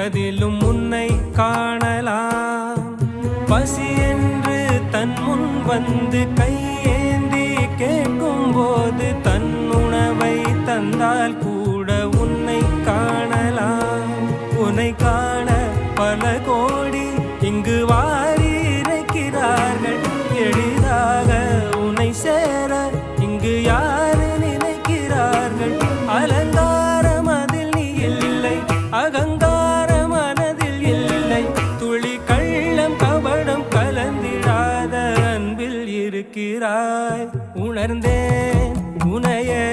எதிலும் உன்னை காணலாம். பசி என்று தன் முன் வந்து கையேந்தி கேட்கும் போது தன் உணவை தந்தால் கூட உன்னை காணலாம். உன்னை காண பல கோடி இங்கு வாரி இறைக்கிறார்கள். எளிதாக உன்னை சேர இங்கு யாரு நினைக்கிறார்கள். அலங்காரம் அதில் நீ இல்லை, அகங்கார மனதில் இல்லை. துளி கள்ளம் கபடம் கலந்திடாத அன்பில் இருக்கிறாய். உணர்ந்தேன் உனையே